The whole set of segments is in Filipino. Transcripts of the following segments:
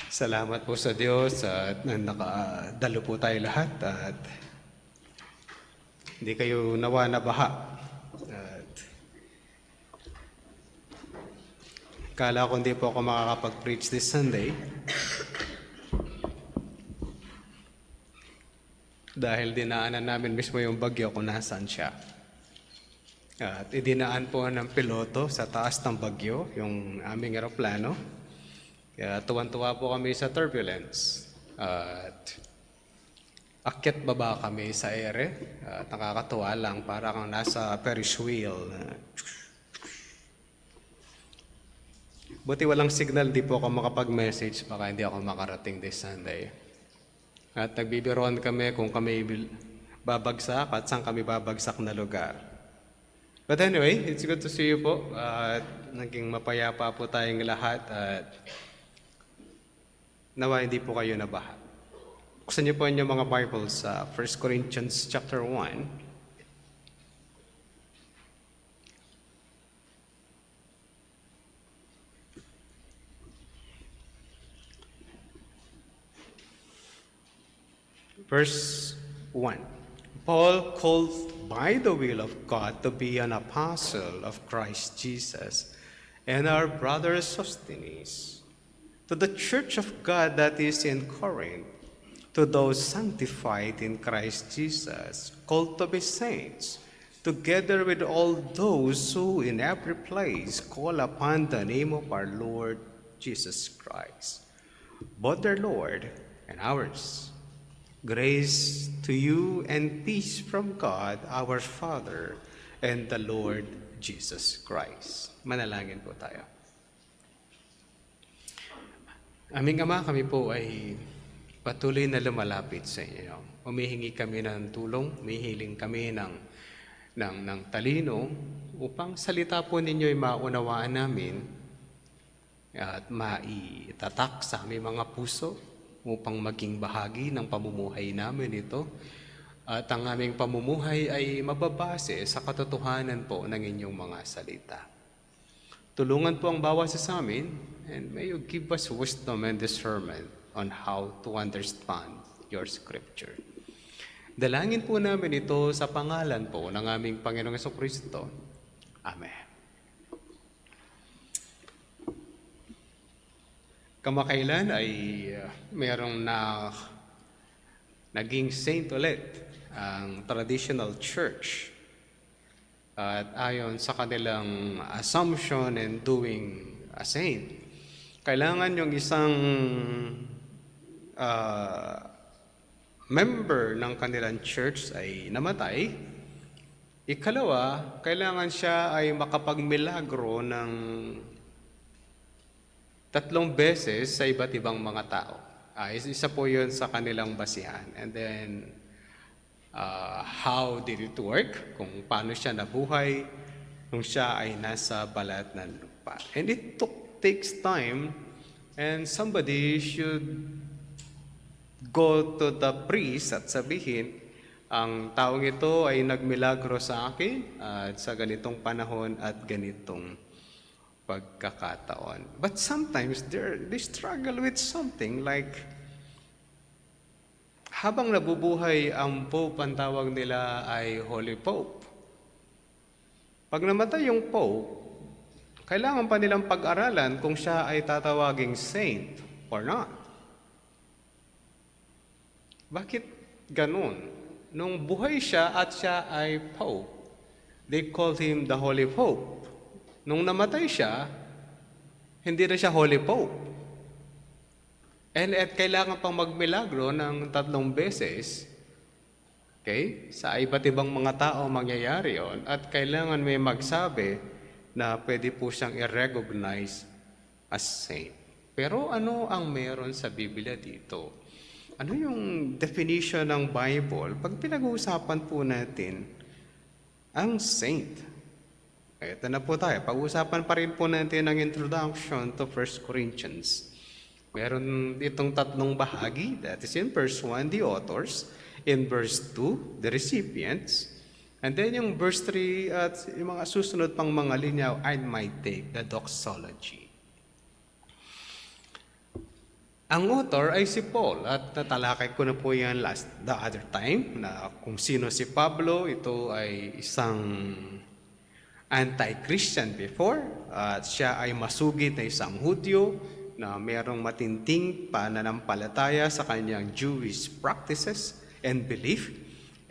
Salamat po sa Diyos at nakadalo po tayo lahat at hindi kayo nawa na baha. At kala ko hindi po ako makakapag-preach this Sunday dahil dinaanan namin mismo yung bagyo kung nasaan siya. At idinaan po ng piloto sa taas ng bagyo yung aming eroplano. Kaya tuwan-tuwa po kami sa turbulence. At akyat baba kami sa ere. At nakakatuwa lang, para kang nasa Ferris wheel. Buti walang signal, di po ako makapag-message, baka hindi ako makarating this Sunday. At nagbibiroan kami kung kami babagsak at saan kami babagsak na lugar. But anyway, it's good to see you po. At naging mapayapa po tayong lahat at nawa hindi po kayo nabaha. Buksan niyo po inyong mga Bibles sa 1 Corinthians chapter 1. Verse 1. Paul, called by the will of God to be an apostle of Christ Jesus, and our brother Sosthenes, to the church of God that is in Corinth, to those sanctified in Christ Jesus, called to be saints, together with all those who in every place call upon the name of our Lord Jesus Christ, both their Lord and ours. Grace to you and peace from God our Father and the Lord Jesus Christ. Manalangin po tayo. Aming Ama, kami po ay patuloy na lumalapit sa inyo. Humihingi kami ng tulong, humihiling kami ng talino upang salita po ninyo ay maunawaan namin at maitatak sa aming mga puso upang maging bahagi ng pamumuhay namin ito. At ang aming pamumuhay ay mababase sa katotohanan po ng inyong mga salita. Tulungan po ang bawat sa amin, and may you give us wisdom and discernment on how to understand your scripture. Dalangin po namin ito sa pangalan po ng aming Panginoong Jesucristo. Amen. Kamakailan ay merong naging saint ulit ang traditional church. At ayon sa kanilang assumption and doing a saint, kailangan yung isang member ng kanilang church ay namatay. Ikalawa, kailangan siya ay makapagmilagro ng 3 beses sa iba't ibang mga tao. Isa po yun sa kanilang basihan. And then, how did it work? Kung paano siya nabuhay nung siya ay nasa balat ng lupa. And it takes time, and somebody should go to the priest at sabihin, ang taong ito ay nagmilagro sa akin at sa ganitong panahon at ganitong pagkakataon. But sometimes they struggle with something like habang nabubuhay ang Pope, ang tawag nila ay Holy Pope. Pag namatay yung Pope, kailangan pa nilang pag-aralan kung siya ay tatawaging saint or not. Bakit ganun? Nung buhay siya at siya ay Pope, they called him the Holy Pope. Nung namatay siya, hindi na siya Holy Pope. And at kailangan pang magmilagro ng 3 beses, okay? Sa iba't ibang mga tao mangyayari yon, at kailangan may magsabi na pwede po siyang i-recognize as saint. Pero ano ang meron sa Biblia dito? Ano yung definition ng Bible pag pinag-uusapan po natin ang saint? Ito na po tayo. Pag-usapan pa rin po natin ang introduction to 1 Corinthians. Meron itong 3 bahagi. That is in verse 1, the authors. In verse 2, the recipients. And then yung verse 3 at yung mga susunod pang mga linya, I might take the doxology. Ang author ay si Paul at natalakay ko na po yan the other time na kung sino si Pablo. Ito ay isang anti-Christian before at siya ay masugid na isang Hudyo na mayroong matinding pananampalataya sa kanyang Jewish practices and belief,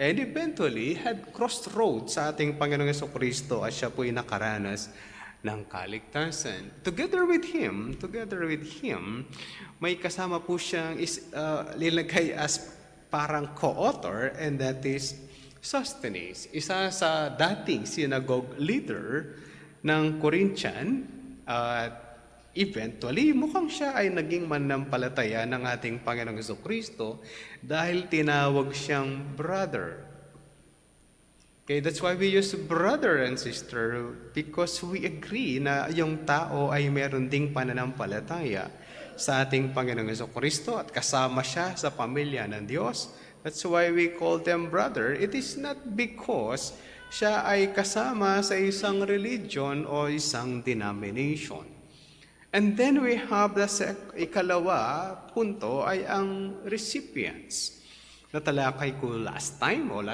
and eventually had crossed roads sa ating Panginoong Jesucristo at siya po'y nakaranas ng kaligtasan. Together with him, may kasama po siyang linagay as parang co-author, and that is Sosthenes, isa sa dating synagogue leader ng Corinthian, at eventually mukhang siya ay naging mananampalataya ng ating Panginoong Jesucristo dahil tinawag siyang brother. Okay, that's why we use brother and sister, because we agree na yung tao ay meron ding pananampalataya sa ating Panginoong Jesucristo at kasama siya sa pamilya ng Diyos. That's why we call them brother. It is not because siya ay kasama sa isang religion o isang denomination. And then we have the ikalawa punto ay ang recipients. Natalakay ko last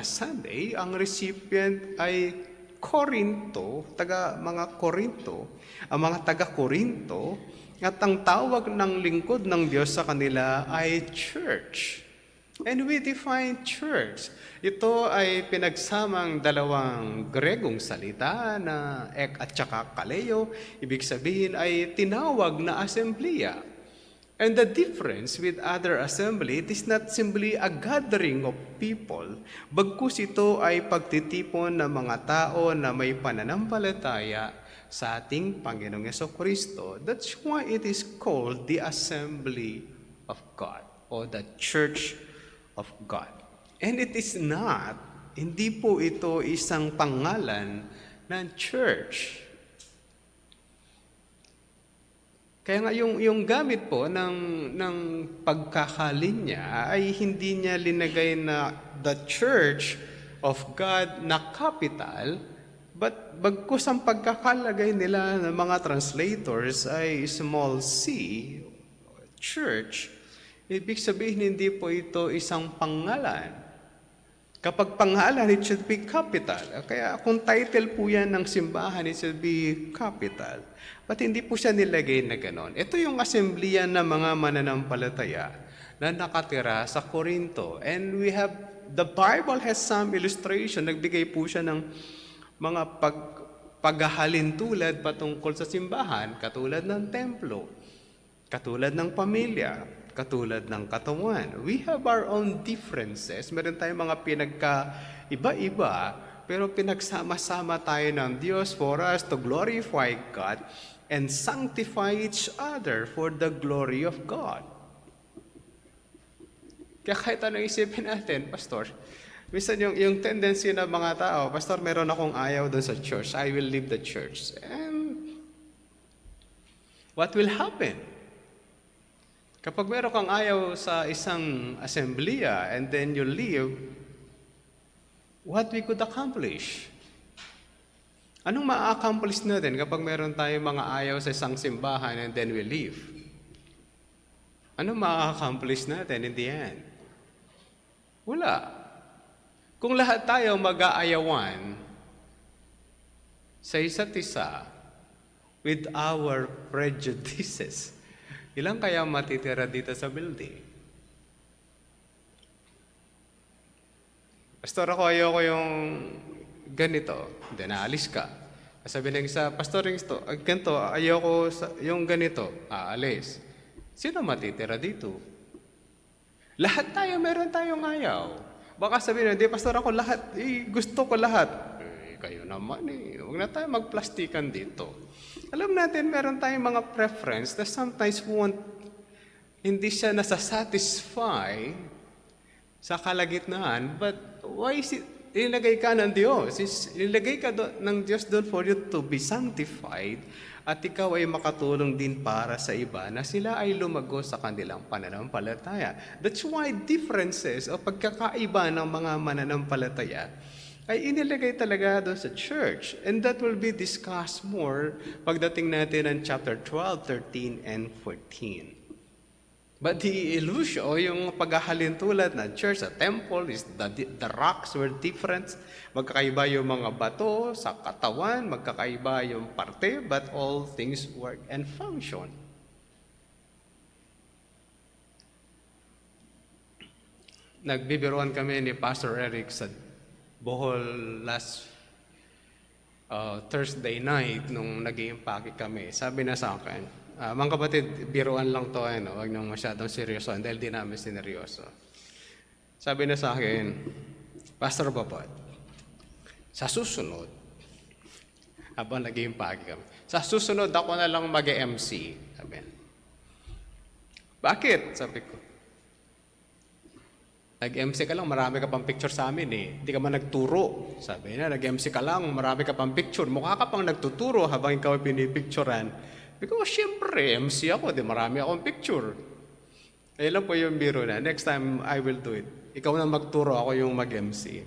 Sunday, ang recipient ay Korinto, mga Korinto, ang mga taga-Korinto, at ang tawag ng lingkod ng Diyos sa kanila ay church. And we define church. Ito ay pinagsamang dalawang Gregong salita na ek at saka kaleo. Ibig sabihin ay tinawag na asembleya. And the difference with other assembly, it is not simply a gathering of people. Bagkus ito ay pagtitipon ng mga tao na may pananampalataya sa ating Panginoong Jesucristo. That's why it is called the assembly of God or the church of God. And it is not, hindi po ito isang pangalan ng church. Kaya nga yung gamit po ng pagkakalinya ay hindi niya linagay na the church of God na capital, but bagkus ang pagkakalagay nila ng mga translators ay small c, church. Ibig sabihin, hindi po ito isang pangalan. Kapag pangalan, it should be capital. Kaya kung title po yan ng simbahan, it should be capital. But hindi po siya nilagay na ganon. Ito yung assembleya ng mga mananampalataya na nakatira sa Corinto. And the Bible has some illustration. Nagbigay po siya ng mga paghahalin tulad patungkol sa simbahan, katulad ng templo, katulad ng pamilya, katulad ng katawan. We have our own differences. Meron tayong mga pinagkaiba-iba, pero pinagsama-sama tayo ng Diyos for us to glorify God and sanctify each other for the glory of God. Kaya kahit anong isipin natin, Pastor, minsan yung tendency ng mga tao, Pastor, meron akong ayaw doon sa church, I will leave the church. And what will happen? Kapag meron kang ayaw sa isang assembleya and then you leave, what we could accomplish? Anong ma-accomplish natin kapag meron tayong mga ayaw sa isang simbahan and then we leave? Anong ma-accomplish natin in the end? Wala. Kung lahat tayo mag-aayawan sa isa't isa with our prejudices, ilang kaya matitira dito sa building? Pastor, ako ayoko yung ganito. Hindi, naalis ka. Sabi ng isa, Pastor, ganito, ayoko yung ganito. Aalis. Sino matitira dito? Lahat tayo, meron tayong ayaw. Baka sabihin, hindi, Pastor, ako lahat, gusto ko lahat. Kayo naman huwag na tayo magplastikan dito. Alam natin, meron tayong mga preference na sometimes hindi siya nasasatisfy sa kalagitnaan, but why is it, ilagay ka ng Diyos. Ilagay ka ng Diyos doon for you to be sanctified at ikaw ay makatulong din para sa iba na sila ay lumago sa kanilang pananampalataya. That's why differences o pagkakaiba ng mga mananampalataya ay inilagay talaga doon sa church. And that will be discussed more pagdating natin ng chapter 12, 13, and 14. But the illusion, o yung paghahalin tulad na church, a temple, is the rocks were different. Magkakaiba yung mga bato sa katawan, magkakaiba yung parte, but all things work and function. Nagbibiruan kami ni Pastor Eric sa Bohol last Thursday night nung nag-iimpake kami. Sabi na sa akin, mga kapatid, biruan lang to, huwag nang masyadong seryoso dahil di namin sineryoso. Sabi na sa akin, Pastor Babad, sa susunod, habang nag-iimpake kami, sa susunod ako na lang mag-MC. Sabi, bakit? Sabi ko, nag-MC ka lang, marami ka pang picture sa amin eh. Hindi ka man nagturo. Sabi niya, nag-MC ka lang, marami ka pang picture. Mukha ka pang nagtuturo habang ikaw pinipicturean. Sabi ko, syempre, MC ako, di marami akong picture. Ayun lang po yung biro na. Next time, I will do it. Ikaw na magturo, ako yung mag-MC.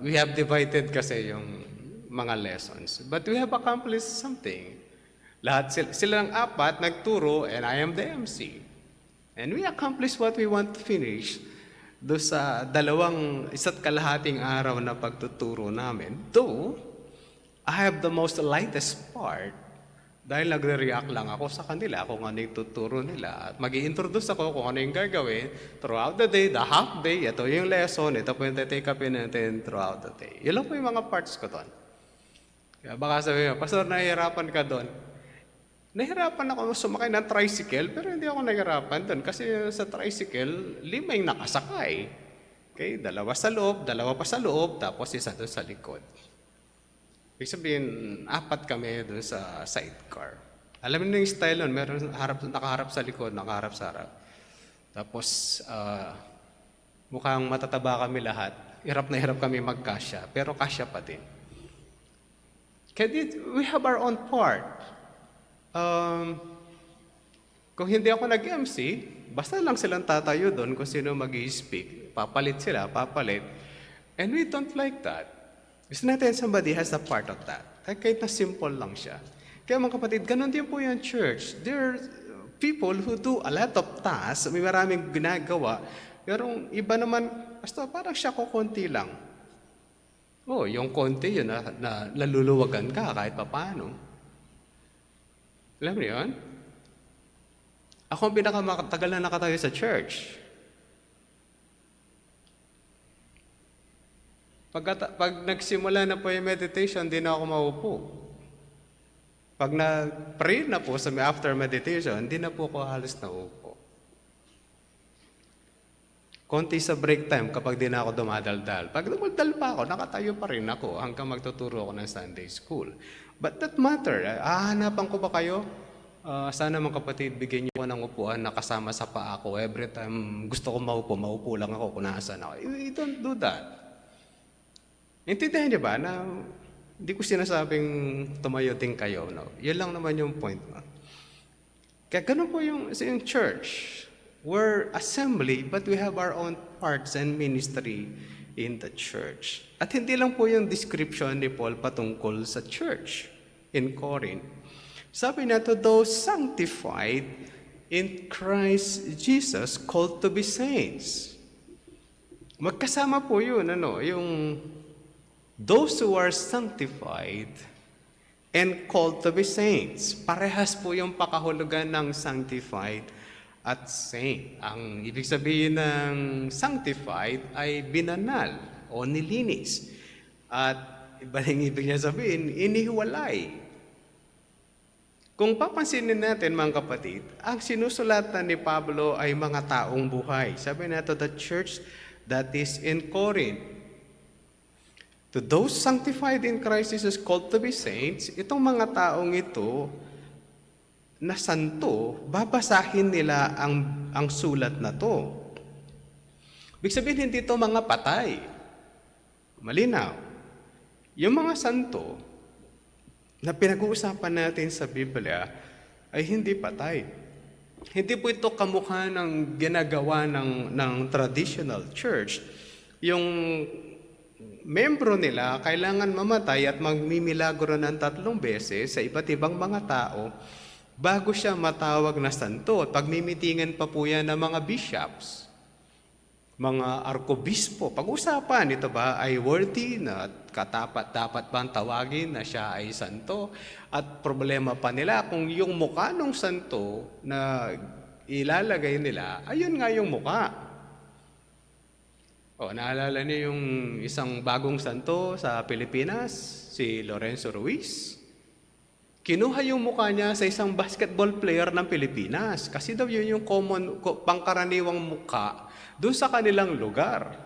We have divided kasi yung mga lessons. But we have accomplished something. Lahat silang apat nagturo and I am the MC. And we accomplished what we want to finish do sa isa't kalahating araw na pagtuturo namin. Though, I have the most lightest part dahil nagre-react lang ako sa kanila kung ano yung tuturo nila. At mag-i-introduce ako kung ano yung gagawin throughout the day, the half day, ito yung lesson, ito po yung take up natin throughout the day. Yun lang po yung mga parts ko doon. Kaya baka sabihin, Pastor, nahihirapan ka doon. Nahirapan ako sumakay ng tricycle, pero hindi ako nahirapan doon. Kasi sa tricycle, 5 yung nakasakay. Okay, 2 sa loob, 2 pa sa loob, tapos isa doon sa likod. Ibig sabihin, 4 kami doon sa sidecar. Alam niyo yung style nun, meron nakaharap sa likod, nakaharap sa harap. Tapos, mukhang matataba kami lahat. Hirap na hirap kami magkasya, pero kasya pa din. Kaya we have our own part. Kung hindi ako nag-MC, basta lang silang tatayo doon kung sino mag-i-speak. Papalit sila, papalit. And we don't like that. Gusto natin somebody has a part of that. Kahit na simple lang siya. Kaya mga kapatid, ganun din po yung church. There are people who do a lot of tasks, may maraming ginagawa, pero iba naman, basta parang siya ko konti lang. Yung konti yun na laluluwagan ka kahit paano. Alam mo yun? Ako ang pinakamatagal na nakatayo sa church. Pag nagsimula na po yung meditation, di na ako maupo. Pag na-pray na po sa after meditation, di na po ako halos naupo. Konti sa break time kapag di na ako dumadaldal. Pag dumaldal pa ako, nakatayo pa rin ako hanggang magtuturo ako ng Sunday school. But that matter. Hahanapan ko ba kayo? Sana mga kapatid, bigyan niyo ko ng upuan na kasama sa paa ko. Every time gusto ko maupo lang ako kung nasaan ako. You don't do that. Intindihan niyo ba na hindi ko sinasabing tumayo din kayo. No? Yan lang naman yung point. No? Kaya ganun po yung church. We're assembly, but we have our own parts and ministry in the church. At hindi lang po yung description ni Paul patungkol sa church in Corinth. Sabi na to those sanctified in Christ Jesus, called to be saints. Magkasama po yun, yung those who are sanctified and called to be saints. Parehas po yung pakahulugan ng sanctified at saint. Ang ibig sabihin ng sanctified ay binanal o nilinis. At iba rin ibig niya sabihin, inihiwalay. Kung papansinin natin mga kapatid, ang sinusulatan ni Pablo ay mga taong buhay. Sabi nato, the church that is in Corinth. To those sanctified in Christ Jesus called to be saints, itong mga taong ito na santo, babasahin nila ang sulat na to. Ibig sabihin, hindi ito mga patay. Malinaw. Yung mga santo na pinag-uusapan natin sa Biblia ay hindi patay. Hindi po ito kamukha ng ginagawa ng traditional church. Yung membro nila kailangan mamatay at magmimilagro ng 3 beses sa iba't ibang mga tao bago siya matawag na santo. Pagmimitingan pa po yan ng mga bishops, mga arkobispo. Pag-usapan, ito ba ay worthy na dapat bang tawagin na siya ay santo? At problema pa nila kung yung mukha ng santo na ilalagay nila, ayun nga yung mukha. Naalala niyo yung isang bagong santo sa Pilipinas, si Lorenzo Ruiz? Kinuha yung mukha niya sa isang basketball player ng Pilipinas kasi daw yun yung pangkaraniwang mukha doon sa kanilang lugar.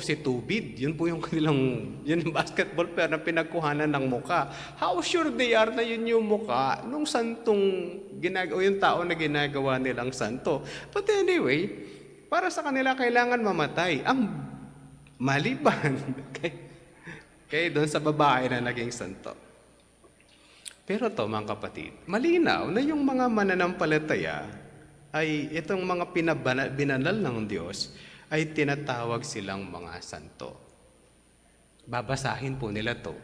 Si Tubid, yun po yung yun yung basketball player na pinagkuhanan ng mukha. How sure they are na yun yung mukha nung santong yung tao na ginagawa nilang santo. But anyway, para sa kanila kailangan mamatay. Ang maliban kay doon sa babae na naging santo. Pero to mga kapatid, malinaw na yung mga mananampalataya ay itong mga binanal ng Diyos ay tinatawag silang mga santo. Babasahin po nila to.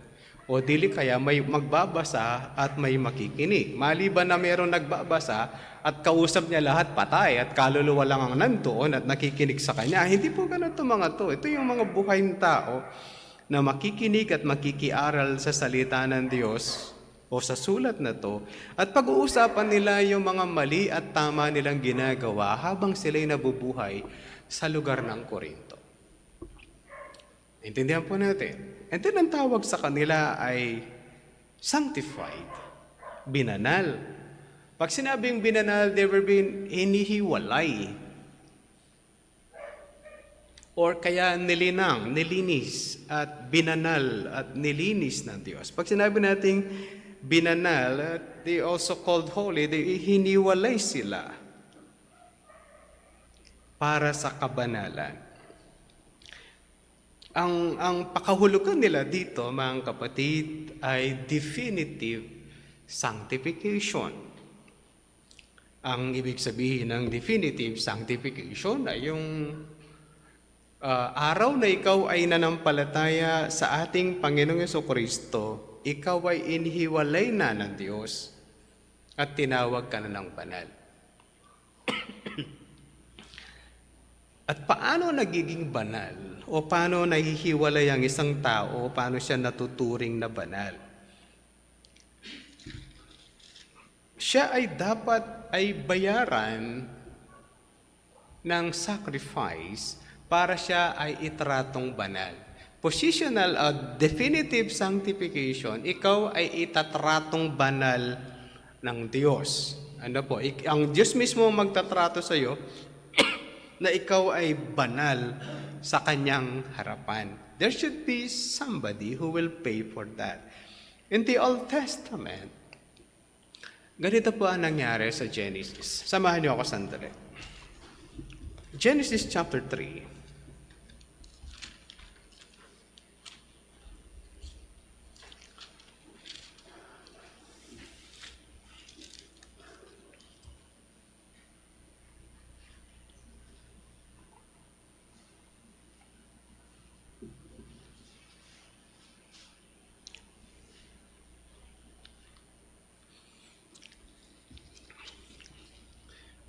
O dili kaya may magbabasa at may makikinig. Maliban na mayroong nagbabasa at kausap niya lahat patay at kaluluwa lang ang nandoon at nakikinig sa kanya. Hindi po ganito mga to. Ito yung mga buhay ng tao na makikinig at makikiaral sa salita ng Diyos o sa sulat na to. At pag-uusapan nila yung mga mali at tama nilang ginagawa habang sila'y nabubuhay sa lugar ng Korinto. Intindihan po natin. And then ang tawag sa kanila ay sanctified, binanal. Pag sinabing binanal, they were being hinihiwalay. Or kaya nilinis at binanal at nilinis ng Diyos. Pag sinabi nating binanal, they also called holy, hiniwalay sila para sa kabanalan. Ang pakahulugan nila dito, mga kapatid, ay definitive sanctification. Ang ibig sabihin ng definitive sanctification ay yung araw na ikaw ay nanampalataya sa ating Panginoong Jesucristo, ikaw ay inihiwalay na ng Diyos at tinawag ka na ng banal. At paano nagiging banal? O paano nahihiwalay ang isang tao? O paano siya natuturing na banal? Siya ay dapat ay bayaran ng sacrifice para siya ay itratong banal. Positional definitive sanctification, ikaw ay itatratong banal ng Diyos. Ano po? Ang Diyos mismo magtatrato sa iyo na ikaw ay banal sa kanyang harapan. There should be somebody who will pay for that. In the Old Testament, ganito po ang nangyari sa Genesis. Samahan niyo ako sandali. Genesis chapter 3.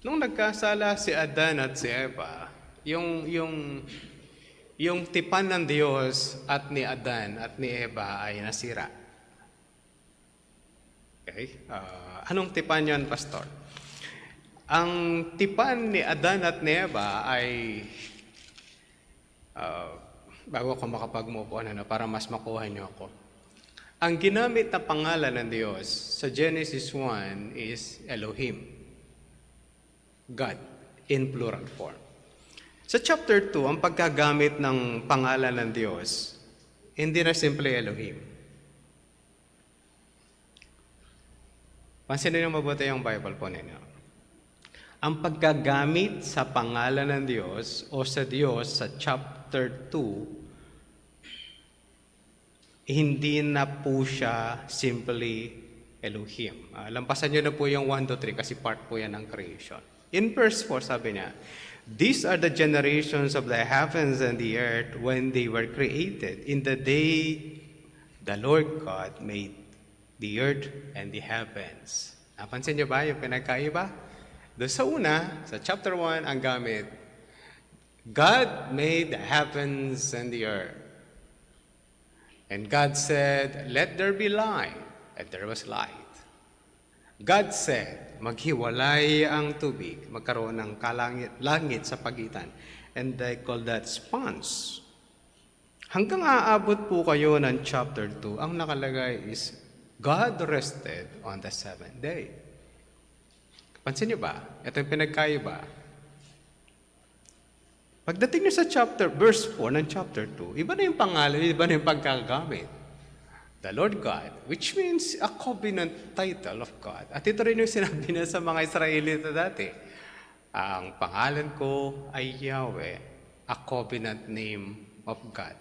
Nung nagkasala si Adan at si Eva, yung tipan ng Diyos at ni Adan at ni Eva ay nasira. Okay? Anong tipan yon, Pastor? Ang tipan ni Adan at ni Eva ay, bago ako makapag-move on, para mas makuha niyo ako. Ang ginamit na pangalan ng Diyos sa Genesis 1 is Elohim. God, in plural form. Sa chapter 2, ang pagkagamit ng pangalan ng Diyos, hindi na simple Elohim. Pansinin niyo mabuti yung Bible po ninyo. Ang pagkagamit sa pangalan ng Diyos o sa Diyos sa chapter 2, hindi na po siya simply Elohim. Lampasan niyo na po yung 1 to 3 kasi part po yan ng creation. In verse 4, sabi niya, "These are the generations of the heavens and the earth when they were created, in the day the Lord God made the earth and the heavens. Napansin niyo ba yung pinagkaiba? Doon sa una, sa chapter 1, ang gamit, God made the heavens and the earth. And God said, let there be light. And there was light. God said, maghiwalay ang tubig, magkaroon ng langit sa pagitan. And they call that sponge. Hanggang aabot po kayo ng chapter 2, ang nakalagay is, God rested on the seventh day. Pansin niyo ba? Ito yung pinagkaiba. Pagdating niyo sa verse 4 ng chapter 2, iba na yung pangalan, iba na yung pagkagamit. The Lord God, which means a covenant title of God. At ito rin yung sinabi na sa mga Israelita dati. Ang pangalan ko ay Yahweh, a covenant name of God.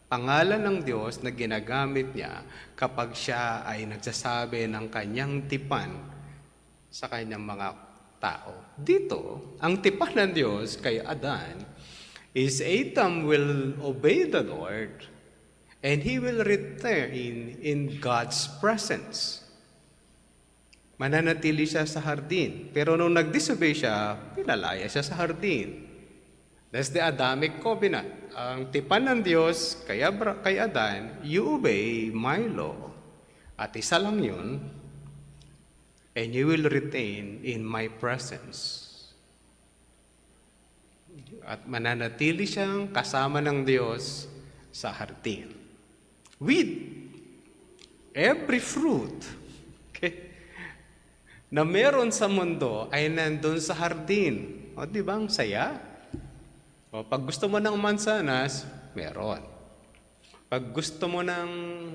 Pangalan ng Diyos na ginagamit niya kapag siya ay nagsasabi ng kanyang tipan sa kanyang mga tao. Dito, ang tipan ng Diyos kay Adan is Adam will obey the Lord and he will return in God's presence. Mananatili siya sa hardin. Pero nung nag-disobey siya, pinalaya siya sa hardin. That's the Adamic covenant. Ang tipan ng Diyos kay Adan, you obey my law. At isa lang yun, and you will retain in my presence. At mananatili siyang kasama ng Diyos sa hardin. With every fruit, okay, na meron sa mundo ay nandun sa hardin. O, di ba ang saya? O, pag gusto mo ng mansanas, meron. Pag gusto mo ng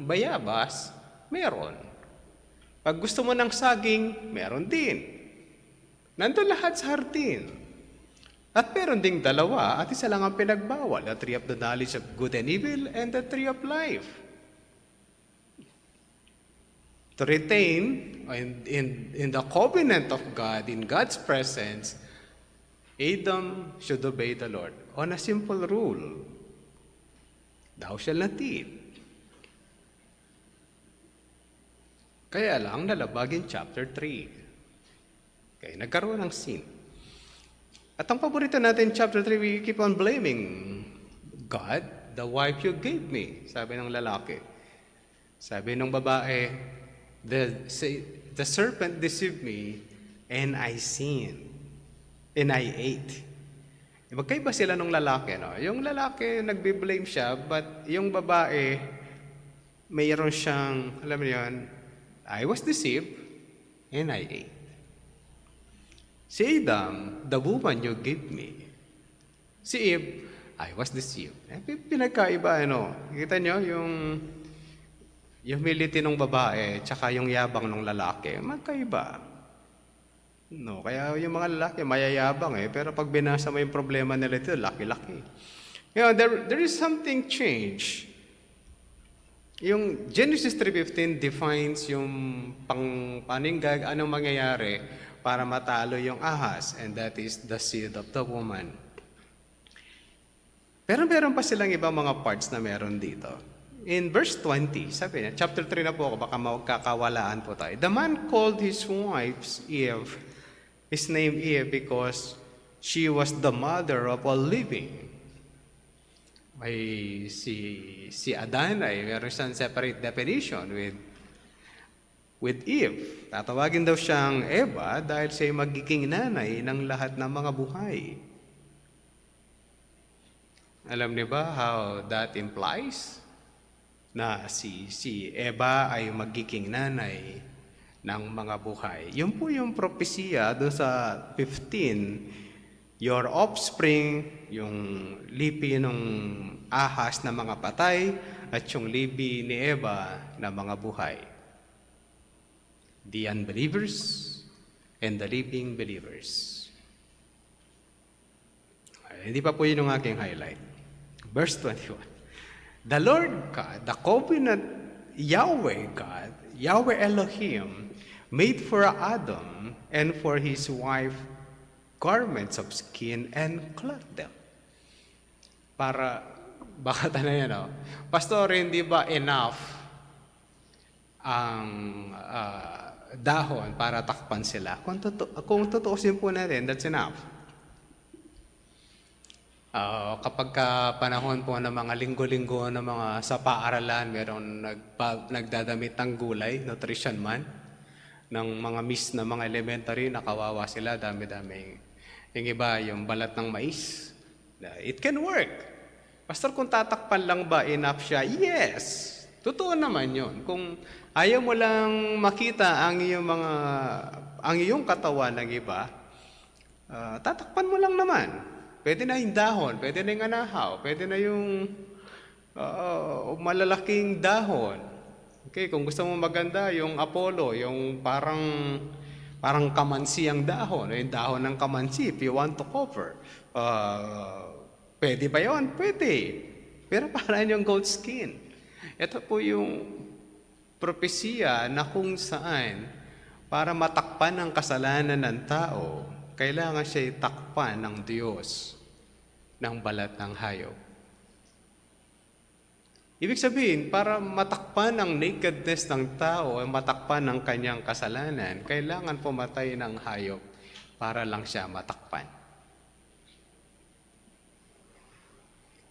bayabas, meron. Pag gusto mo ng saging, meron din. Nandun lahat sa hardin. At meron ding dalawa, at isa lang ang pinagbawal, the tree of the knowledge of good and evil and the tree of life. To retain in the covenant of God, in God's presence, Adam should obey the Lord on a simple rule. Thou shalt not eat. Kaya lang nalabag in chapter 3. Kaya nagkaroon ng sin. At ang paborito natin, chapter 3, we keep on blaming God, the wife you gave me, sabi ng lalaki. Sabi ng babae, the serpent deceived me, and I sinned, and I ate. Magkaiba sila ng lalaki, no? Yung lalaki, nagbe-blame siya, but yung babae, mayroon siyang, alam mo yun, I was deceived, and I ate. Si Adam, the woman you gave me. Si Eve, I was deceived. Pinagkaiba, ano? Kita nyo, yung humility ng babae, tsaka yung yabang ng lalaki, magkaiba. No, kaya yung mga lalaki, mayayabang pero pag binasa mo yung problema nila ito, laki-laki. You know, there is something change. Yung Genesis 3:15 defines yung paninggag, anong mangyayari para matalo yung ahas, and that is the seed of the woman. Pero meron pa silang ibang mga parts na meron dito. In verse 20, sabi niya, chapter 3 na po ako, baka magkakawalaan po tayo. The man called his wife Eve, his name Eve because she was the mother of all living. May si Adan ay meron siyang separate definition with Eve. Tatawagin daw siyang Eva dahil siya magiging nanay ng lahat ng mga buhay. Alam niyo ba how that implies? Na si Eva ay magiging nanay ng mga buhay. Yun po yung propesya doon sa 15, your offspring, yung lipi ng ahas na mga patay, at yung lipi ni Eva na mga buhay. The unbelievers and the living believers. Hindi pa po yun yung aking highlight. Verse 21. The Lord God, the covenant Yahweh God, Yahweh Elohim, made for Adam and for his wife garments of skin and clothed them. Para, baka tanay Pastor, hindi ba enough ang dahon para takpan sila. Kung tutuusin po natin, that's enough. Kapag panahon po ng mga linggo-linggo ng mga sa paaralan, meron nagdadamit ng gulay, nutrition man, ng mga miss na mga elementary, nakawawa sila, dami-dami. Yung iba, yung balat ng mais. It can work. Pastor, kung tatakpan lang ba, enough siya? Yes! Totoo naman yun. Kung ayaw mo lang makita ang iyong katawan ng iba, tatakpan mo lang naman. Pwede na yung dahon, pwede na yung anahaw, pwede na yung malalaking dahon. Okay, kung gusto mo maganda, yung Apollo, yung parang kamansi ang dahon, yung dahon ng kamansi, if you want to cover. Pwede ba yun? Pwede. Pero parang yung goat skin. Ito po yung propesiya na kung saan para matakpan ang kasalanan ng tao, kailangan siya itakpan ng Diyos ng balat ng hayop. Ibig sabihin, para matakpan ang nakedness ng tao, matakpan ang kanyang kasalanan, kailangan pumatay ng hayop para lang siya matakpan.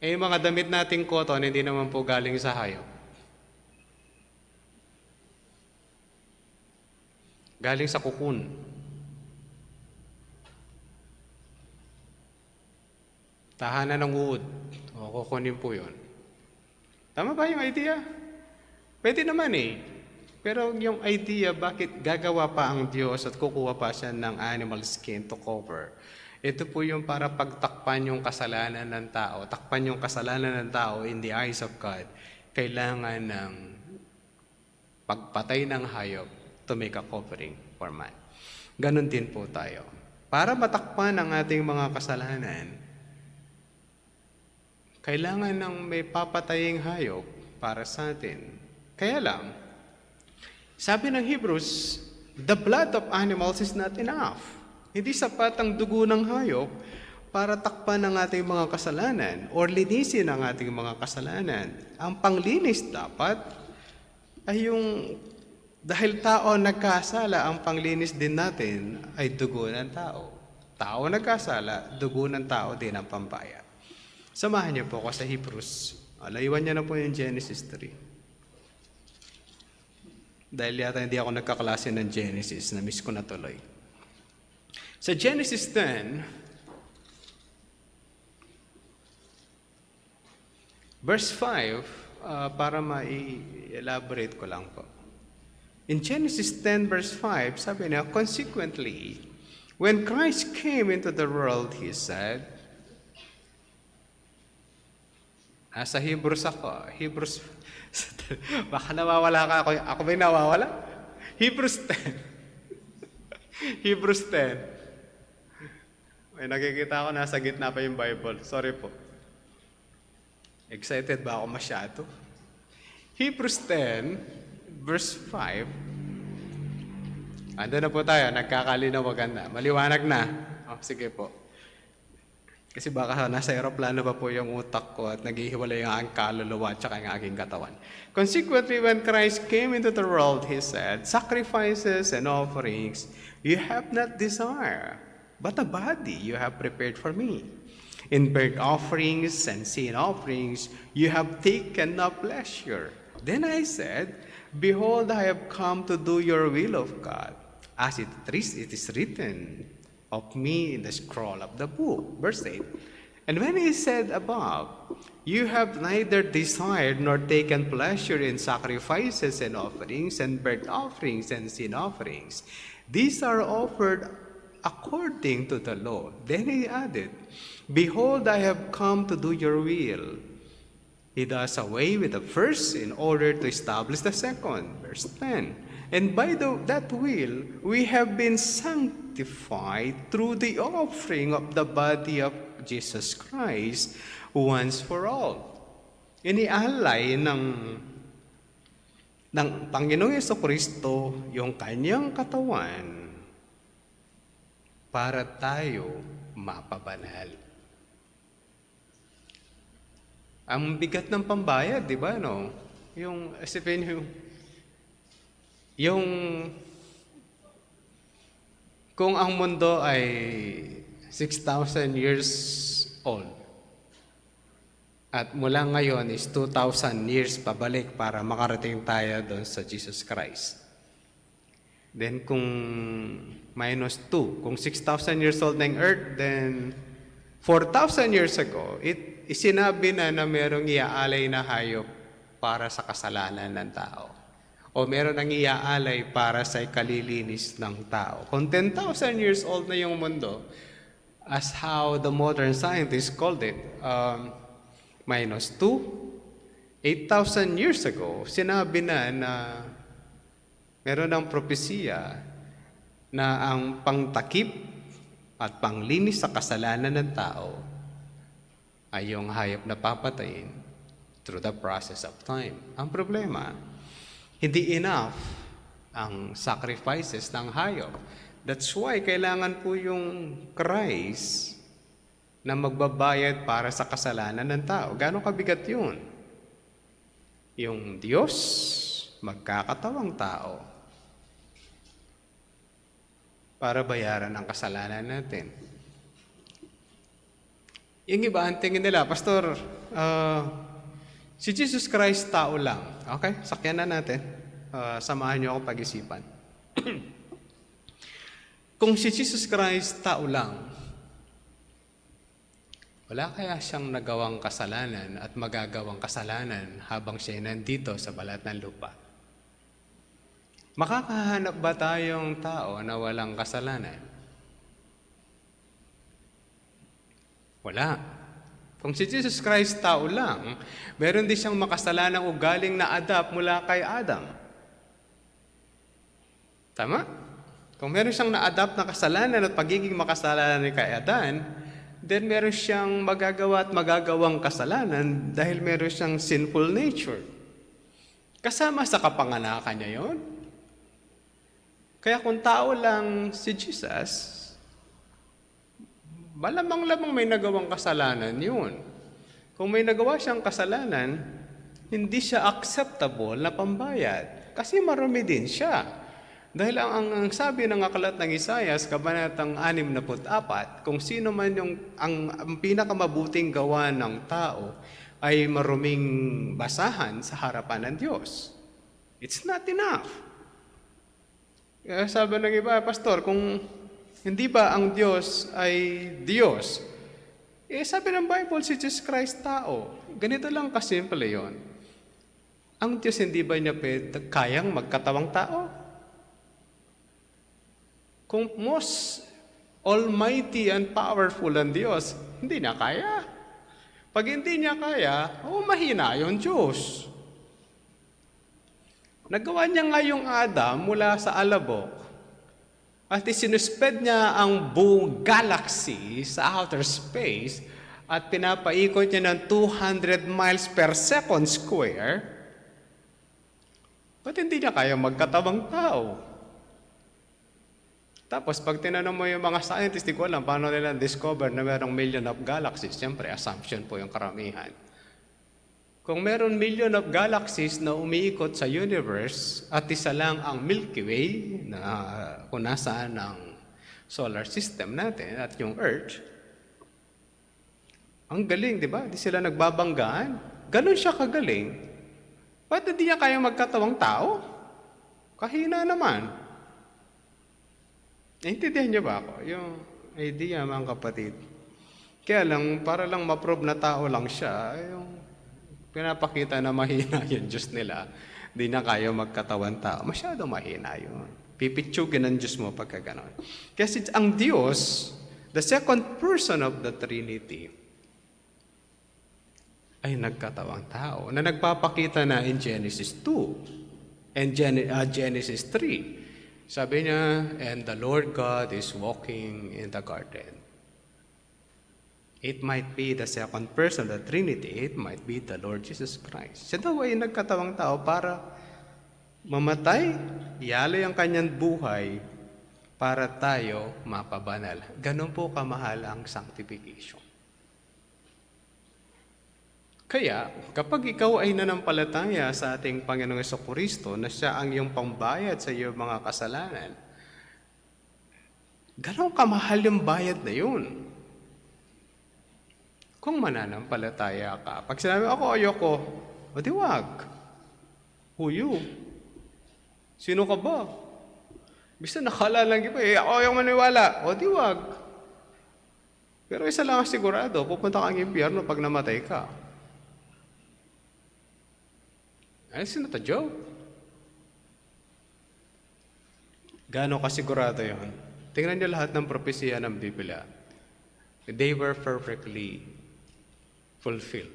Yung mga damit nating cotton, hindi naman po galing sa hayop. Galing sa kukun. Tahanan ng wood. Kukunin po yun. Tama ba yung idea? Pwede naman eh. Pero yung idea, bakit gagawa pa ang Diyos at kukuha pa siya ng animal skin to cover? Ito po yung para pagtakpan yung kasalanan ng tao. Takpan yung kasalanan ng tao in the eyes of God. Kailangan ng pagpatay ng hayop to make a covering for man. Ganon din po tayo. Para matakpan ang ating mga kasalanan, kailangan ng may papataying hayop para sa atin. Kaya lang, sabi ng Hebrews, the blood of animals is not enough. Hindi sapat ang dugo ng hayop para takpan ang ating mga kasalanan or linisin ang ating mga kasalanan. Ang panglinis dapat ay yung, dahil tao nagkasala, ang panglinis din natin ay dugo ng tao. Tao nagkasala, dugo ng tao din ang pambayad. Samahan niyo po ako sa Hebrews. Layuan niyo na po yung Genesis 3. Dahil yata hindi ako nagkaklase ng Genesis, na-miss ko na tuloy. Sa Genesis 10, verse 5, para ma-elaborate ko lang po. In Genesis 10, verse 5, sabi niya, consequently, when Christ came into the world, he said, sa Hebrews ako. Hebrews, baka nawawala ka ako. Ako ba yung nawawala? Hebrews 10. Hebrews 10. May nakikita ako nasa gitna pa yung Bible. Sorry po. Excited ba ako masyado? Hebrews 10, verse 5. Ando na po tayo. Nagkakalinaw maganda. Maliwanag na. Sige po. Kasi baka nasa aeroplano pa po yung utak ko at naghihiwalay yung aking kaluluwa at saka yung aking katawan. Consequently, when Christ came into the world, he said, sacrifices and offerings you have not desired, but a body you have prepared for me. In burnt offerings and sin offerings you have taken no pleasure. Then I said, behold, I have come to do your will of God, as it is written of me in the scroll of the book. Verse 8. And when he said above, you have neither desired nor taken pleasure in sacrifices and offerings and burnt offerings and sin offerings. These are offered according to the law. Then he added, behold, I have come to do your will. He does away with the first in order to establish the second. Verse 10. And by that will, we have been sanctified through the offering of the body of Jesus Christ once for all. Inialay ng Panginoong Jesucristo yung kanyang katawan para tayo mapabanal. Ang bigat ng pambayad, di ba, no? Yung, isipin yung Yung kung ang mundo ay 6,000 years old at mula ngayon is 2,000 years pabalik para makarating tayo doon sa Jesus Christ. Then kung minus 2, kung 6,000 years old na yung earth, then 4,000 years ago, isinabi na merong iaalay na hayop para sa kasalanan ng tao. O meron ang iaalay para sa ikalilinis ng tao. Kung 10,000 years old na yung mundo, as how the modern scientists called it, minus 2, 8,000 years ago, sinabi na meron ng propesya na ang pangtakip at panglinis sa kasalanan ng tao ay yung hayop na papatayin through the process of time. Ang problema, hindi enough ang sacrifices ng hayop. That's why kailangan po yung Christ na magbabayad para sa kasalanan ng tao. Gano'ng kabigat yun? Yung Diyos, magkakatawang tao para bayaran ang kasalanan natin. Yung iba, ang tingin nila, Pastor, si Jesus Christ tao lang. Okay, sakyan na natin. Samahan niyo ako pag-isipan. Kung si Jesus Christ tao lang, wala kaya siyang nagawang kasalanan at magagawang kasalanan habang siya nandito sa balat ng lupa? Makakahanap ba tayong tao na walang kasalanan? Wala. Kung si Jesus Christ tao lang, meron din siyang makasalanang ugaling na adapt mula kay Adam. Tama? Kung meron siyang na-adapt na kasalanan at pagiging makasalanan ni kay Adan, then meron siyang magagawa at magagawang kasalanan dahil meron siyang sinful nature. Kasama sa kapanganakan niya yon. Kaya kung tao lang si Jesus, malamang-lamang may nagawang kasalanan yun. Kung may nagawa siyang kasalanan, hindi siya acceptable na pambayad. Kasi marumi din siya. Dahil ang sabi ng aklat ng Isaias, kabanatang 64, kung sino man ang pinakamabuting gawa ng tao ay maruming basahan sa harapan ng Diyos. It's not enough. Kaya sabi ng iba, Pastor, kung hindi ba ang Diyos ay Diyos? Sabi ng Bible, si Jesus Christ tao. Ganito lang kasimple yon. Ang Diyos hindi ba niya kayang magkatawang tao? Kung most almighty and powerful ang Diyos, hindi niya kaya. Pag hindi niya kaya, mahina yung Diyos. Nagawa niya nga yung Adam mula sa alabok at isinusped niya ang buong galaxy sa outer space at pinapaikot niya ng 200 miles per second square. Ba't hindi niya kaya magkatawang tao? Tapos, pag tinanong mo yung mga scientists, di ko alam paano nila discover na merong million of galaxies. Siyempre, assumption po yung karamihan. Kung meron million of galaxies na umiikot sa universe at isa lang ang Milky Way na kung nasaan ang solar system natin at yung Earth, ang galing, di ba? Di sila nagbabanggaan. Ganon siya kagaling. Ba't hindi niya kaya magkatawang tao? Kahina naman. Naintindihan niyo ba ako? Yung idea, mga kapatid. Kaya lang, para lang ma-prove na tao lang siya, yung pinapakita na mahina yung Diyos nila, di na kaya magkatawan tao. Masyado mahina yun. Pipitsugin ang Diyos mo pagka ganon. Kasi ang Diyos, the second person of the Trinity, ay nagkatawang tao na nagpapakita na in Genesis 2 and Genesis 3. Sabi niya, and the Lord God is walking in the garden. It might be the second person of the Trinity. It might be the Lord Jesus Christ. Siya daw ay nagkatawang tao para mamatay, ialay ang kanyang buhay para tayo mapabanal. Ganon po kamahal ang sanctification. Kaya, kapag ikaw ay nanampalataya sa ating Panginoong Jesucristo na siya ang iyong pambayad sa iyong mga kasalanan, gano'ng kamahal yung bayad na yun? Kung mananampalataya ka, pag sinabi ako ayoko, o di wag. Who you? Sino ka ba? Bisa nakala lang iba ako yung maniwala, o di wag. Pero isa lang ang sigurado, pupunta kang impyerno pag namatay ka. It's not a joke. Gaano kasigurado yun? Tingnan niyo lahat ng propesya ng Biblia. They were perfectly fulfilled.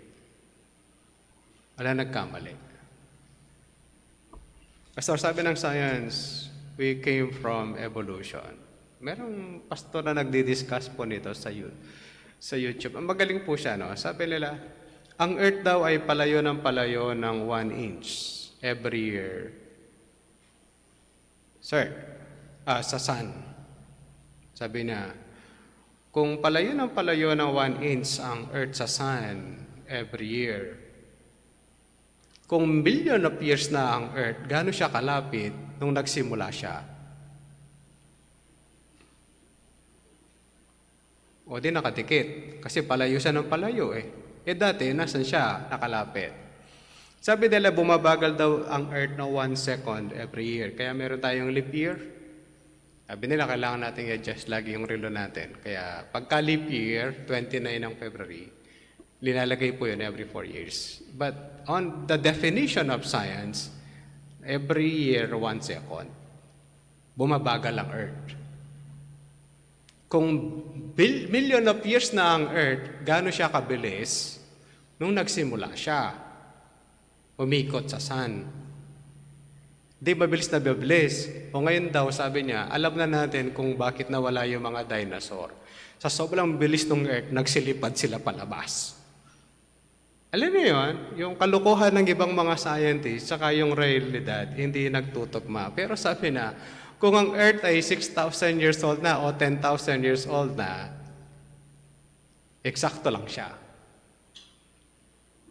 Wala nagkamali. Pastor, sabi ng science, we came from evolution. Merong pastor na nagdi-discuss po nito sa YouTube. Ang magaling po siya, no? Sabi nila, ang Earth daw ay palayo ng 1 inch every year. Sir, sa sun. Sabi niya, kung palayo ng 1 inch ang Earth sa sun every year, kung billion of years na ang Earth, gaano siya kalapit nung nagsimula siya? O di nakadikit. Kasi palayo siya ng palayo eh. Dati, nasan siya? Nakalapit. Sabi nila, bumabagal daw ang Earth na 1 second every year. Kaya meron tayong leap year. Sabi nila, kailangan natin i-adjust lagi yung relo natin. Kaya pagka leap year, 29 ng February, linalagay po yun every 4 years. But on the definition of science, every year, 1 second, bumabagal ang Earth. Kung million of years na ang Earth, gaano siya kabilis nung nagsimula siya? Umikot sa sun. Di mabilis na mabilis. O ngayon daw, sabi niya, alam na natin kung bakit nawala yung mga dinosaur. Sa sobrang bilis ng Earth, nagsilipad sila palabas. Alam niyo yun? Yung kalukuhan ng ibang mga scientists, saka yung realidad, hindi nagtutugma. Pero sabi na, kung ang Earth ay 6,000 years old na o 10,000 years old na, eksakto lang siya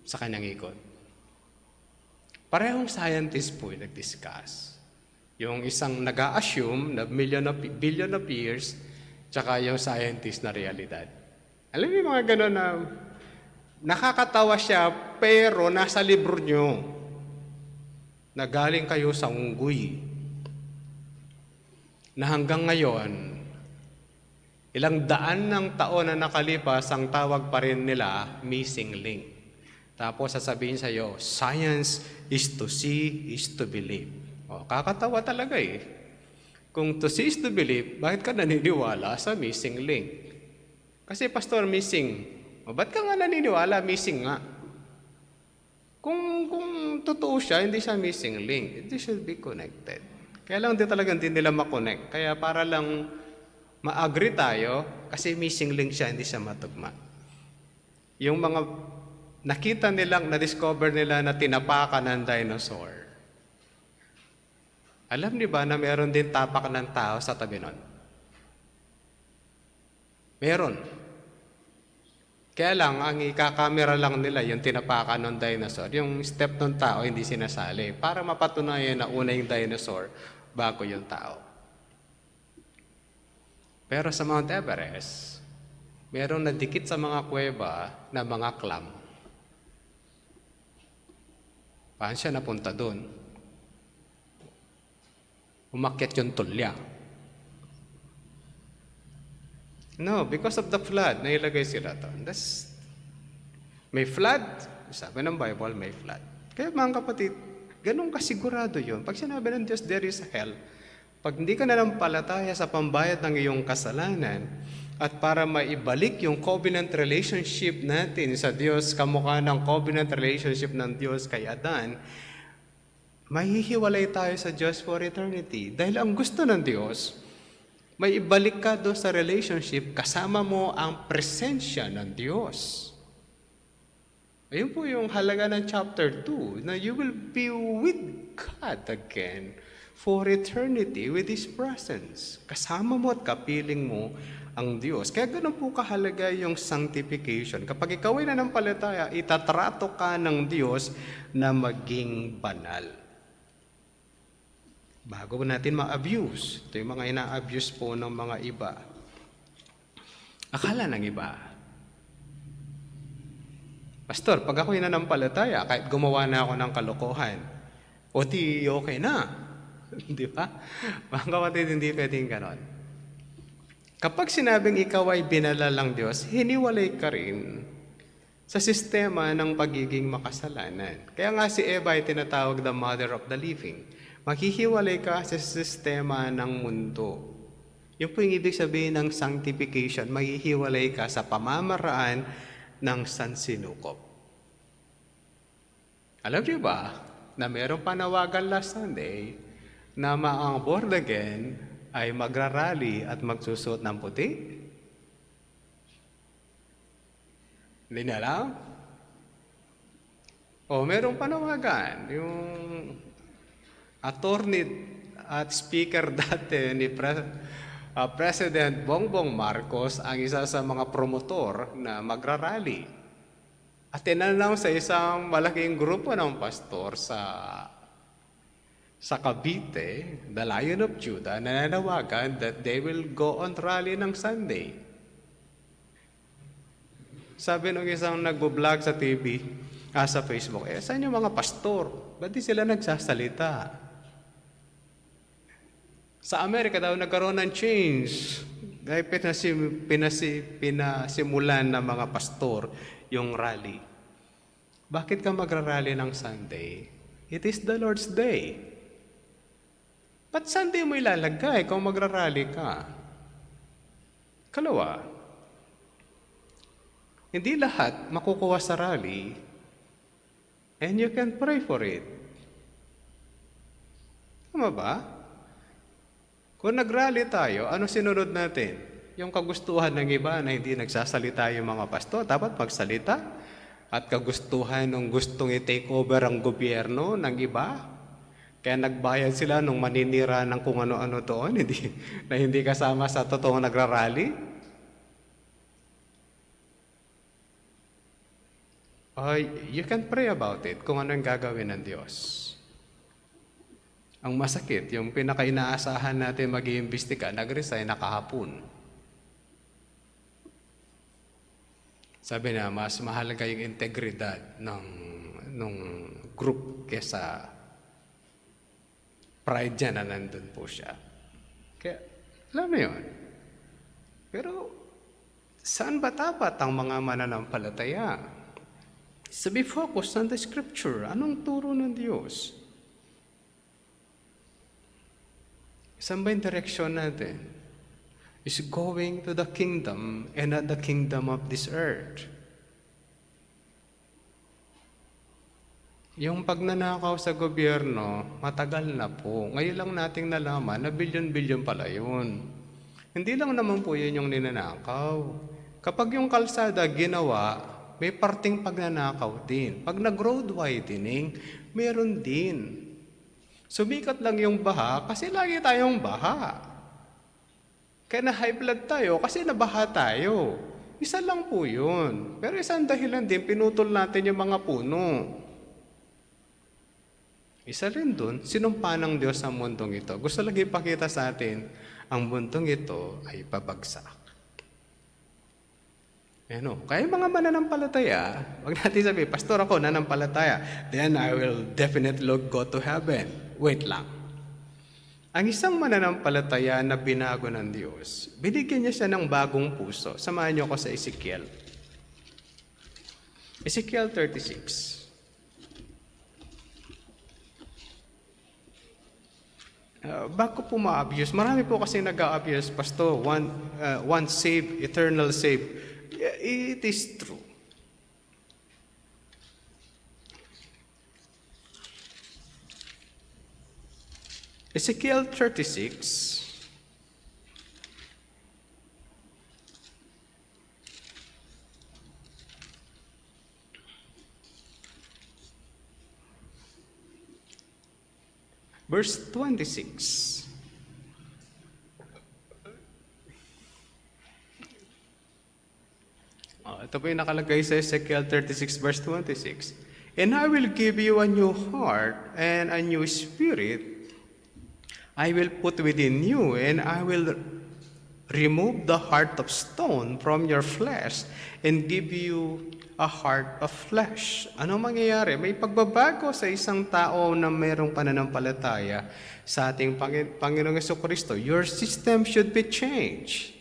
sa kanyang ikot. Parehong scientists po yung nag-discuss. Yung isang nag-a-assume na billion of years, tsaka yung scientist na realidad. Alam niyo mga gano'n na nakakatawa siya, pero nasa libro nyo na galing kayo sa unggoy. Na hanggang ngayon, ilang daan ng taon na nakalipas, ang tawag pa rin nila missing link. Tapos sasabihin sa iyo, science is to see, is to believe. O, kakatawa talaga eh. Kung to see is to believe, bakit ka naniniwala sa missing link? Kasi pastor, missing. O, ba't ka nga naniniwala? Missing nga. Kung totoo siya, hindi siya missing link. It should be connected. Kaya lang hindi nila makonect. Kaya para lang ma-agree tayo, kasi missing link siya, hindi siya matugma. Yung mga nakita nilang, na-discover nila na tinapakan ng dinosaur. Alam niyo ba na meron din tapak ng tao sa tabi nun? Meron. Kaya lang, ang ikakamera lang nila, yung tinapakan ng dinosaur, yung step ng tao hindi sinasali, para mapatunayan na una yung dinosaur bago yung tao. Pero sa Mount Everest, meron nadikit sa mga kuweba na mga clam. Paano siya napunta doon? Umakyat yung tulya. No, because of the flood, nailagay sila to. May flood, sabi ng Bible, may flood. Kaya mga kapatid, ganun kasigurado yun. Pag sinabi ng Diyos, there is hell. Pag hindi ka nanampalataya sa pambayad ng iyong kasalanan, at para maibalik yung covenant relationship natin sa Diyos, kamukha ng covenant relationship ng Diyos kay Adan, mahihiwalay tayo sa Diyos for eternity. Dahil ang gusto ng Diyos, may ibalik ka doon sa relationship, kasama mo ang presensya ng Diyos. Ayun po yung halaga ng chapter 2, na you will be with God again for eternity with His presence. Kasama mo at kapiling mo ang Diyos. Kaya ganun po kahalaga yung sanctification. Kapag ikaw ay nanampalataya, itatrato ka ng Diyos na maging banal. Bago natin ma-abuse, ito yung mga ina-abuse po ng mga iba. Akala ng iba, Pastor, pag ako'y nanampalataya, kahit gumawa na ako ng kalokohan, o di okay na. Di ba? Mga kapatid, hindi pwedeng ganon. Kapag sinabing ikaw ay binalang Diyos, hiniwalay ka rin sa sistema ng pagiging makasalanan. Kaya nga si Eva ay tinatawag the mother of the living. Maghihiwalay ka sa sistema ng mundo. Yun po yung ibig sabihin ng sanctification. Maghihiwalay ka sa pamamaraan ng sansinukob. Alam niyo ba na mayroong panawagan last Sunday na ang born again ay magrarally at magsusot ng puti? Hindi na alam? O mayroong panawagan. Yung attorney at speaker dati ni President Bongbong Marcos ang isa sa mga promotor na magrarally. At in-announce sa isang malaking grupo ng pastor sa Cavite, the Lion of Judah, nananawagan that they will go on rally ng Sunday. Sabi ng isang nagbo-vlog sa TV, sa Facebook, saan yung mga pastor? Ba't di sila nagsasalita? Sa Amerika daw nagkaroon ng change. Dahil pinasimulan ng mga pastor yung rally. Bakit ka magrarally ng Sunday? It is the Lord's Day. Ba't Sunday mo ilalagay kung magrarally ka? Kalawa, hindi lahat makukuha sa rally and you can pray for it. Tama ba? Kung nag-rally tayo, ano sinunod natin? Yung kagustuhan ng iba na hindi nagsasalita yung mga pastor, dapat magsalita. At kagustuhan ng gustong i-take over ang gobyerno ng iba. Kaya nagbayad sila nung maninira ng kung ano-ano doon, hindi kasama sa totoong nagrarally. You can pray about it kung ano yung gagawin ng Diyos. Ang masakit, yung pinaka-inaasahan natin mag-iimbestiga, nag-resign na kahapon. Sabi na, mas mahalaga yung integridad ng group kesa pride niya na nandun po siya. Kaya, alam mo yun. Pero, saan ba dapat ang mga mananampalataya? So be focused on the Scripture. Anong turo ng Diyos? Saan ba yung direksyon natin? Is going to the kingdom and not the kingdom of this earth. Yung pagnanakaw sa gobyerno, matagal na po. Ngayon lang nating nalaman na bilyon-bilyon pala yun. Hindi lang naman po yun yung ninanakaw. Kapag yung kalsada ginawa, may parting pagnanakaw din. Pag nag-road widening, meron din. Sumikat lang yung baha kasi lagi tayong baha. Kaya na-high blood tayo kasi nabaha tayo. Isa lang po yun. Pero isang dahilan din, pinutol natin yung mga puno. Isa rin dun, sinumpa ng Diyos ang mundong ito. Gusto lang ipakita sa atin, ang mundong ito ay pabagsak. Kaya mga mananampalataya, wag natin sabihin, Pastor ako nanampalataya, then I will definitely go to heaven. Wait lang. Ang isang mananampalataya na binago ng Diyos, binigyan niya siya ng bagong puso. Samahan niyo ako sa Ezekiel. Ezekiel 36. Bago po ma-abuse, marami po kasi nag-a-abuse, Pastor, one save, eternal save. It is true. Ezekiel 36. verse 26. Ito po yung nakalagay sa Ezekiel 36 verse 26. And I will give you a new heart and a new spirit I will put within you, and I will remove the heart of stone from your flesh and give you a heart of flesh. Ano mangyayari? May pagbabago sa isang tao na mayroong pananampalataya sa ating Panginoong Jesucristo. Your system should be changed.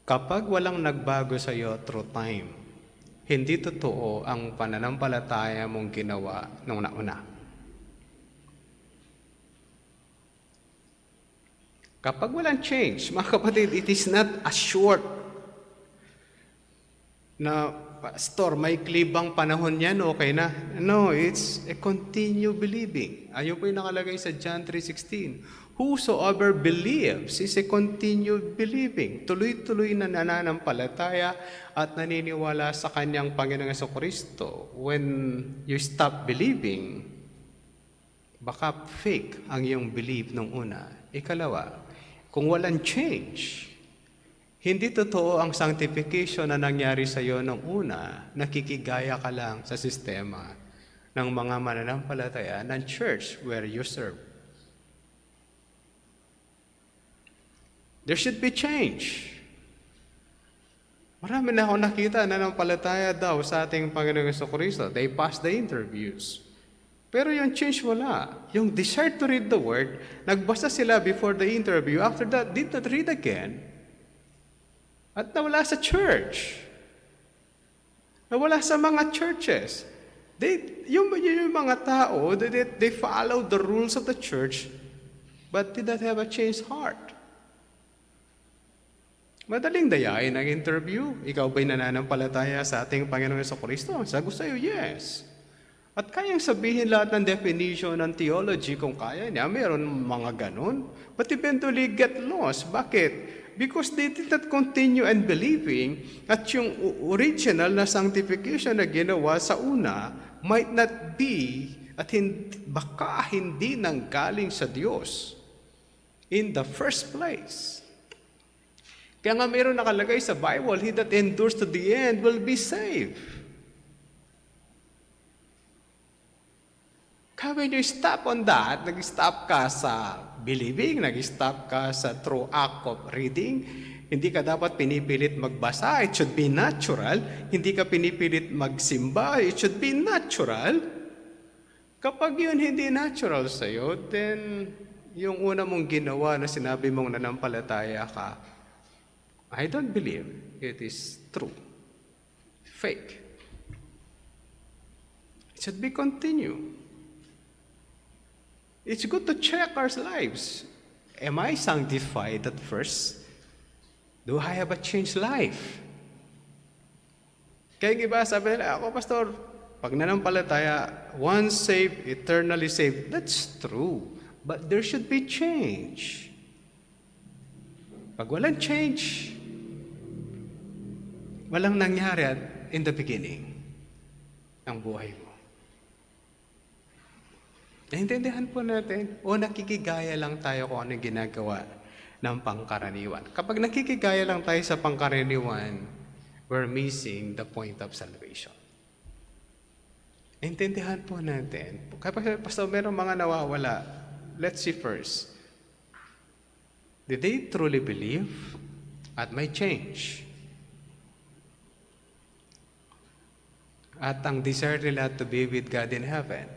Kapag walang nagbago sa iyo through time, hindi totoo ang pananampalataya mong ginawa nung nauna. Kapag walang change, mga kapatid, it is not a short na, Pastor, may klibang panahon yan, okay na. No, it's a continue believing. Ayun po yung nakalagay sa John 3:16. Whosoever believes is a continued believing. Tuloy-tuloy na nananampalataya at naniniwala sa kanyang Panginoong Jesucristo. When you stop believing, baka fake ang iyong belief nung una. Ikalawa, kung walang change, hindi totoo ang sanctification na nangyari sa iyo nung una, nakikigaya ka lang sa sistema ng mga mananampalataya ng church where you serve. There should be change. Marami na ako nakita na nanampalataya daw sa ating Panginoong Jesucristo. They pass the interviews. Pero yung change wala. Yung desire to read the Word, nagbasa sila before the interview. After that, did not read again. At nawala sa church. Nawala sa mga churches. Yung mga tao, they follow the rules of the church, but did not have a changed heart. Madaling dayain ang interview. Ikaw ba'y nananampalataya sa ating Panginoong Jesucristo? Sagot sa'yo, yes. At kayang sabihin lahat ng definition ng theology kung kaya niya, mayroon mga ganun. But eventually get lost. Bakit? Because they did not continue and believing at yung original na sanctification na ginawa sa una might not be at baka hindi nanggaling sa Diyos in the first place. Kaya nga mayroon nakalagay sa Bible, he that endures to the end will be saved. When you stop on that, nag-stop ka sa believing, nag-stop ka sa true act of reading, hindi ka dapat pinipilit magbasa, it should be natural. Hindi ka pinipilit magsimba, it should be natural. Kapag yun hindi natural sa'yo, then yung una mong ginawa na sinabi mong nanampalataya ka, I don't believe it is true. Fake. It should be continued. It's good to check our lives. Am I sanctified at first? Do I have a changed life? Kaya iba sabi nila, ako pastor, pag nanampalataya, once saved, eternally saved. That's true. But there should be change. Pag walang change, walang nangyari in the beginning ng buhay mo. Naintindihan po natin, o nakikigaya lang tayo kung ano ginagawa ng pangkaraniwan. Kapag nakikigaya lang tayo sa pangkaraniwan, we're missing the point of salvation. Naintindihan po natin. Kapag meron mga nawawala, let's see first. Did they truly believe at may change? At ang desire nila to be with God in heaven.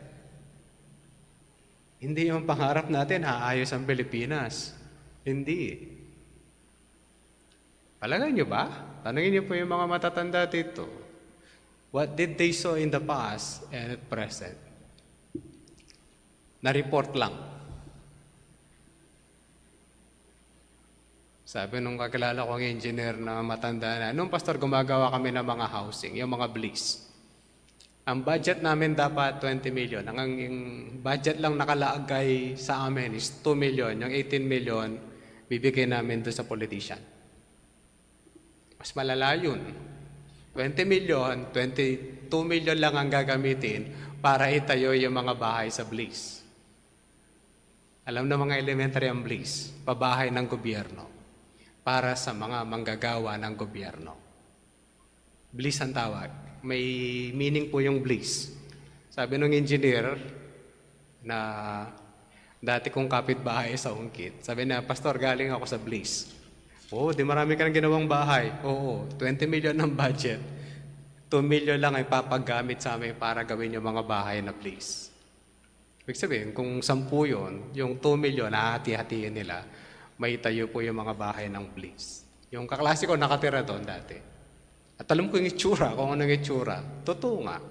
Hindi yung pangarap natin, haayos ang Pilipinas. Hindi. Palagay nyo ba? Tanungin niyo po yung mga matatanda dito. What did they saw in the past and at present? Na-report lang. Sabi nung kakilala kong engineer na matanda na, nung pastor gumagawa kami ng mga housing, yung mga bliss. Ang budget namin dapat 20 million. Ang budget lang nakalagay sa amin is 2 million. Yung 18 million, bibigay namin doon sa politician. Mas malala yun. 20 million, 22 million lang ang gagamitin para itayo yung mga bahay sa Bliss. Alam na mga elementary ang Bliss, pabahay ng gobyerno para sa mga manggagawa ng gobyerno. Bliss ang tawag. May meaning po yung Bliss. Sabi ng engineer na dati kong kapitbahay sa Ungkit, sabi na, Pastor, galing ako sa Bliss. Oo, di marami ka nang ginawang bahay. Oo, 20 million ng budget. 2 million lang ay papagamit sa amin para gawin yung mga bahay na Bliss. Ibig sabihin, kung 10 yun, yung 2 million, hahati-hatiin nila, may tayo po yung mga bahay ng Bliss. Yung kaklase ko nakatira doon dati. At alam ko yung itsura, kung anong itsura. Totoo nga.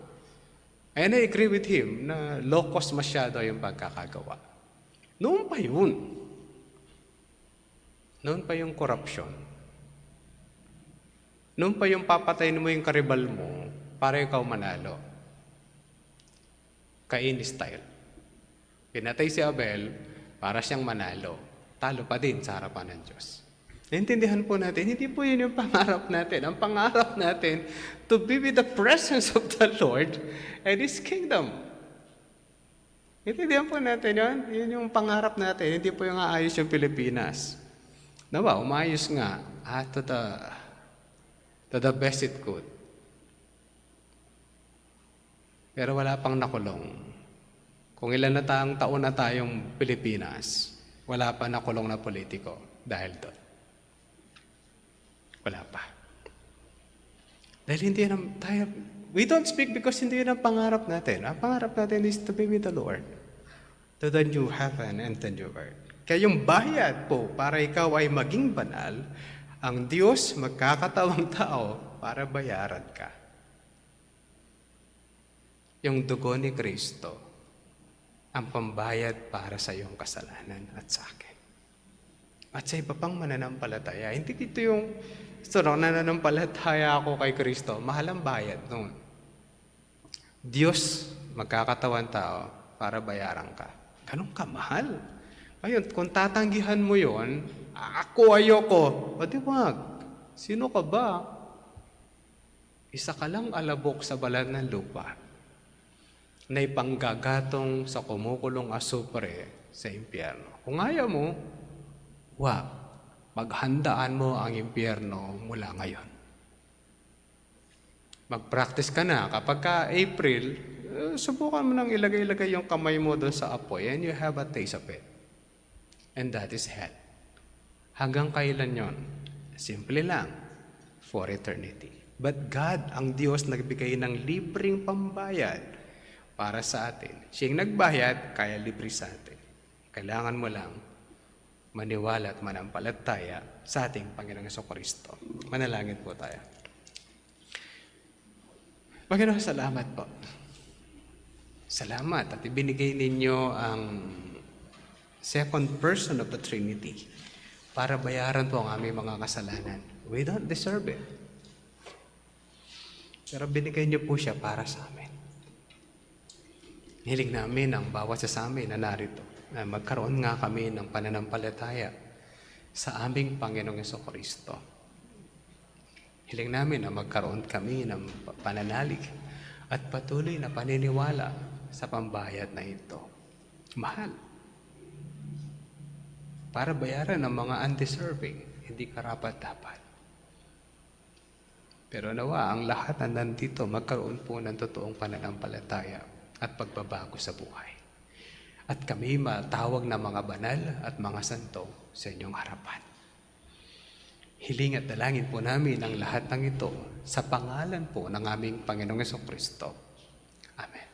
And I agree with him na low cost masyado yung pagkakagawa. Noon pa yun. Noon pa yung corruption. Noon pa yung papatayin mo yung karibal mo para ikaw manalo. Cain style. Pinatay si Abel para siyang manalo. Talo pa din sa harapan ng Diyos. Naintindihan po natin, hindi po yun yung pangarap natin. Ang pangarap natin, to be with the presence of the Lord and His kingdom. Naintindihan po natin yun? Yun yung pangarap natin. Hindi po yung aayos yung Pilipinas. Nawa, umayos nga to the best it could. Pero wala pang nakulong. Kung ilan na taon na tayong Pilipinas, wala pa nakulong na politiko dahil doon. Wala pa. Dahil hindi yan tayo, we don't speak because hindi yan ang pangarap natin. Ang pangarap natin is to be with the Lord, to the new heaven and the new earth. Kaya yung bayad po para ikaw ay maging banal, ang Diyos magkakatawang tao para bayaran ka. Yung dugo ni Kristo, ang pambayad para sa iyong kasalanan at sa akin. At sa iba pang mananampalataya, hindi ito yung nananampalataya ako kay Kristo, mahal ang bayad noon. Diyos magkakatawan tao para bayaran ka. Ganun ka mahal. Ngayon, kung tatanggihan mo yon, ako ayoko, o di wag. Sino ka ba? Isa ka lang alabok sa balat ng lupa na ipanggagatong sa kumukulong asupre sa impyerno. Kung ayaw mo, wag. Maghandaan mo ang impyerno mula ngayon. Mag-practice ka na. Kapag ka April, subukan mo nang ilagay-ilagay yung kamay mo doon sa apoy and you have a taste of it. And that is hell. Hanggang kailan yon? Simple lang. For eternity. But God, ang Diyos, nagbigay ng libreng pambayad para sa atin. Siyang nagbayad, kaya libre sa atin. Kailangan mo lang maniwala at manampalataya sa ating Panginoong Jesucristo. Manalangin po tayo. Panginoon, salamat po. Salamat at ibinigay ninyo ang second person of the Trinity para bayaran po ang aming mga kasalanan. We don't deserve it. Pero binigay niyo po siya para sa amin. Hiling namin ang bawat sa amin na narito na magkaroon nga kami ng pananampalataya sa aming Panginoong Jesucristo. Hiling namin na magkaroon kami ng pananalig at patuloy na paniniwala sa pambayad na ito. Mahal. Para bayaran ang mga undeserving, hindi karapat-dapat. Pero nawa, ang lahat na nandito magkaroon po ng totoong pananampalataya at pagbabago sa buhay. At kami matawag na mga banal at mga santo sa inyong harapan. Hiling at dalangin po namin ang lahat ng ito sa pangalan po ng aming Panginoong Jesucristo. Amen.